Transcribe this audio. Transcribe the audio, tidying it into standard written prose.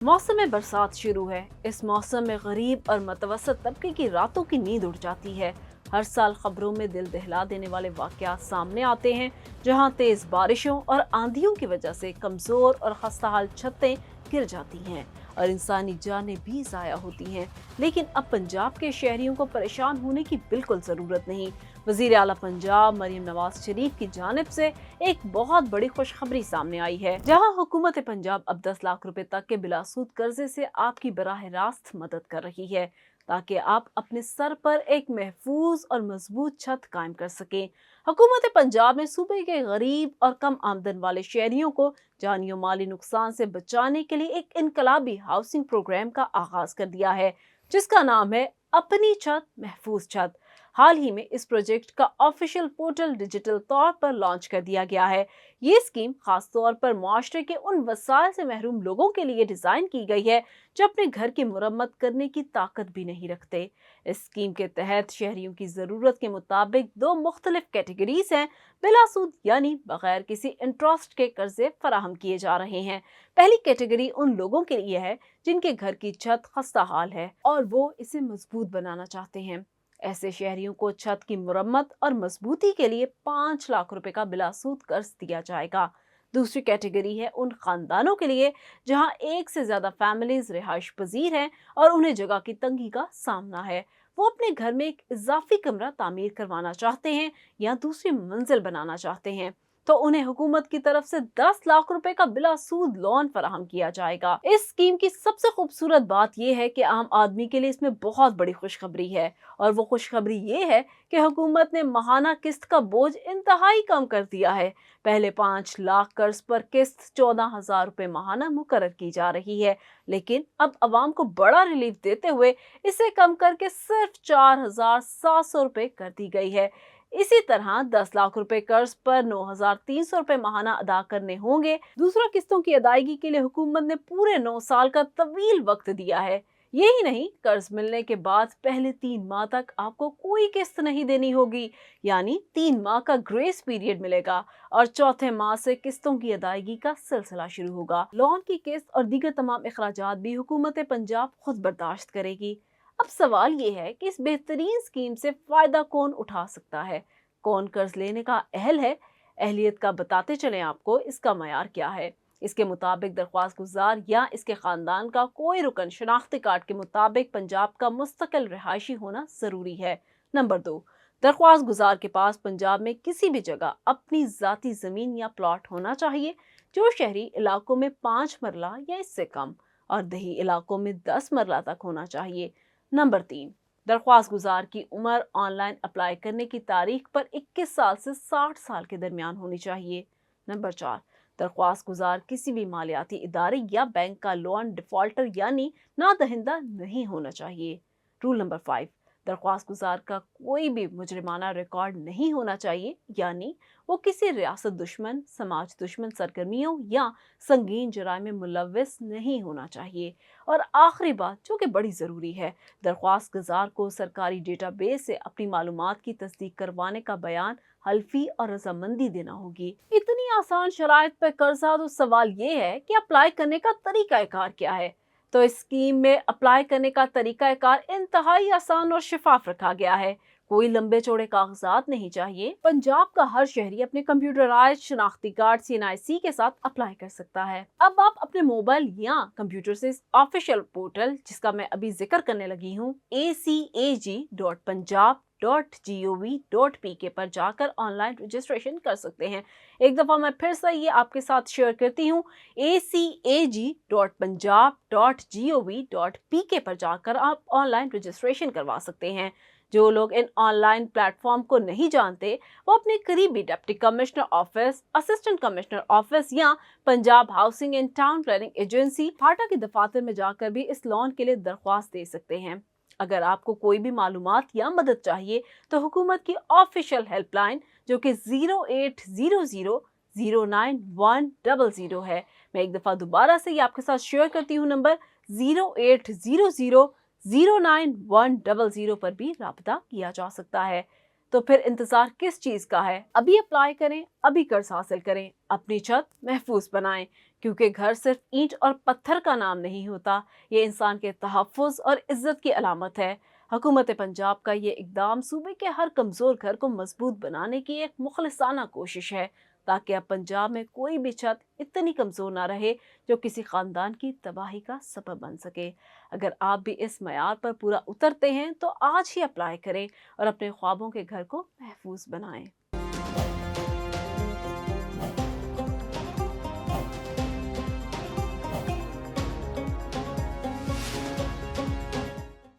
मौसम बरसात शुरू है। इस मौसम में गरीब और मतवसत तबके की रातों की नींद उड़ जाती है। हर साल खबरों में दिल दहला देने वाले वाकयात सामने आते हैं, जहां तेज बारिशों और आंधियों की वजह से कमजोर और खस्ताहाल छतें गिर जाती हैं और इंसानी जानें भी ज़ाया होती हैं। लेकिन अब पंजाब के शहरियों को परेशान होने की बिल्कुल ज़रूरत नहीं। वज़ीर आला पंजाब मरियम नवाज शरीफ की जानिब से एक बहुत बड़ी खुशखबरी सामने आई है, जहां हुकूमत पंजाब अब 10 लाख रुपए तक के बिलासूद कर्जे से आपकी बराह रास्त मदद कर रही है, ताकि आप अपने सर पर एक महफूज और मजबूत छत कायम कर सकें। हुकूमत पंजाब ने सूबे के गरीब और कम आमदन वाले शहरियों को जानी और माली नुकसान से बचाने के लिए एक इनकलाबी हाउसिंग प्रोग्राम का आगाज कर दिया है, जिसका नाम है अपनी छत महफूज छत। हाल ही में इस प्रोजेक्ट का ऑफिशियल पोर्टल डिजिटल तौर पर लॉन्च कर दिया गया है। ये स्कीम खास तौर पर मुआशरे के उन वसाइल से महरूम लोगों के लिए डिजाइन की गई है जो अपने घर की मुरम्मत करने की ताकत भी नहीं रखते। इस स्कीम के तहत शहरियों की जरूरत के मुताबिक दो मुख्तलिफ कैटेगरीज हैं। बिलासूद यानी बगैर किसी इंटरेस्ट के कर्जे फराहम किए जा रहे हैं। पहली कैटेगरी उन लोगों के लिए है जिनके घर की छत खस्ता हाल है और वो इसे मजबूत बनाना चाहते हैं। ऐसे शहरियों को छत की मुरम्मत और मजबूती के लिए 5 लाख रुपए का बिलासूद कर्ज दिया जाएगा। दूसरी कैटेगरी है उन खानदानों के लिए जहां एक से ज्यादा फैमिलीज रिहाइश पजीर हैं और उन्हें जगह की तंगी का सामना है। वो अपने घर में एक इजाफी कमरा तामीर करवाना चाहते हैं या दूसरी मंजिल बनाना चाहते हैं, तो उन्हें हुकूमत की तरफ से 10 लाख रुपए का बिलासूद लोन फराहम किया जाएगा। इस स्कीम की सबसे खूबसूरत बात यह है कि आम आदमी के लिए इसमें बहुत बड़ी खुशखबरी है, और वो खुशखबरी ये है कि हुकूमत ने माहाना किस्त का बोझ इंतहाई कम कर दिया है। पहले 5 लाख कर्ज पर किस्त 14,000 रुपए माहाना मुकर्रर की जा रही है, लेकिन अब अवाम को बड़ा रिलीफ देते हुए इसे कम करके सिर्फ 4,700 रुपए कर दी गई है। इसी तरह 10 लाख रुपए कर्ज पर 9,300 रुपए माहाना अदा करने होंगे। दूसरा, किस्तों की अदायगी के लिए हुकूमत ने पूरे 9 साल का तवील वक्त दिया है। यही नहीं, कर्ज मिलने के बाद पहले 3 माह तक आपको कोई किस्त नहीं देनी होगी, यानी 3 माह का ग्रेस पीरियड मिलेगा और चौथे माह से किस्तों की अदायगी का सिलसिला शुरू होगा। लोन की किस्त और दीगर तमाम अखराजात भी हुकूमत पंजाब खुद बर्दाश्त करेगी। अब सवाल ये है कि इस बेहतरीन स्कीम से फायदा कौन उठा सकता है, कौन कर्ज लेने का अहल है। अहलियत का बताते चलें आपको इसका मयार क्या है। इसके मुताबिक दरख्वास्त गुजार या इसके खानदान का कोई रुकन शनाख्ती कार्ड के मुताबिक पंजाब का मुस्तकिल रिहायशी होना जरूरी है। नंबर 2, दरख्वास्त गुजार के पास पंजाब में किसी भी जगह अपनी जाती जमीन या प्लॉट होना चाहिए, जो शहरी इलाकों में 5 मरला या इससे कम और दही इलाकों में 10 मरला तक होना चाहिए। नंबर 3, दरख्वास्त गुजार की उम्र ऑनलाइन अप्लाई करने की तारीख पर 21 साल से 60 साल के दरमियान होनी चाहिए। नंबर 4, दरख्वास्त गुजार किसी भी मालियाती इदारे या बैंक का लोन डिफॉल्टर यानी नादहिंदा नहीं होना चाहिए। रूल नंबर 5, दरख्वास्त गुजार का कोई भी मुजरिमाना रिकॉर्ड नहीं होना चाहिए, यानी वो किसी रियासत दुश्मन, समाज दुश्मन सरगर्मियों या संगीन जराइम में मुलव्वस नहीं होना चाहिए। और आखिरी बात, जो कि बड़ी ज़रूरी है, दरख्वास्त गुजार को सरकारी डेटाबेस से अपनी मालूमात की तस्दीक करवाने का बयान, हल्फी और रजामंदी देना होगी। इतनी आसान शराइत पर कर्जा, तो सवाल ये है कि अप्लाई करने का तरीकाकार क्या है। तो इस स्कीम में अप्लाई करने का तरीकाकार इंतहाई आसान और शिफाफ रखा गया है। कोई लंबे चौड़े कागजात नहीं चाहिए। पंजाब का हर शहरी अपने कंप्यूटराइज शनाख्ती कार्ड CNIC के साथ अप्लाई कर सकता है। अब आप अपने मोबाइल या कंप्यूटर से ऑफिशियल पोर्टल, जिसका मैं अभी जिक्र करने लगी हूँ, acag.punjab.gov.pk पर जाकर ऑनलाइन रजिस्ट्रेशन कर सकते हैं। एक दफा मैं फिर से ये आपके साथ शेयर करती हूँ, acag.punjab.gov.pk पर जाकर आप ऑनलाइन रजिस्ट्रेशन करवा सकते हैं। जो लोग इन ऑनलाइन प्लेटफॉर्म को नहीं जानते, वो अपने करीबी deputy commissioner office, assistant commissioner office या Punjab housing and town planning agency FATA के दफातर में जाकर भी इस लोन के लिए दरख्वास्त दे सकते हैं। अगर आपको कोई भी मालूमात या मदद चाहिए तो हुकूमत की ऑफिशियल हेल्पलाइन, जो कि 0800091100 है, मैं एक दफ़ा दोबारा से ये आपके साथ शेयर करती हूँ, नंबर 0800091100 पर भी राब्ता किया जा सकता है। तो फिर इंतजार किस चीज का है? अभी अप्लाई करें, अभी कर्ज हासिल करें, अपनी छत महफूज बनाएं, क्योंकि घर सिर्फ ईंट और पत्थर का नाम नहीं होता, ये इंसान के तहफ़्फ़ुज़ और इज़्ज़त की अलामत है। हुकूमत पंजाब का ये इक़दाम सूबे के हर कमज़ोर घर को मज़बूत बनाने की एक मुख़लिसाना कोशिश है, ताकि अब पंजाब में कोई भी छत इतनी कमज़ोर ना रहे जो किसी ख़ानदान की तबाही का सबब बन सके। अगर आप भी इस मयार पर पूरा उतरते हैं तो आज ही अप्लाई करें और अपने ख्वाबों के घर को महफूज बनाएं।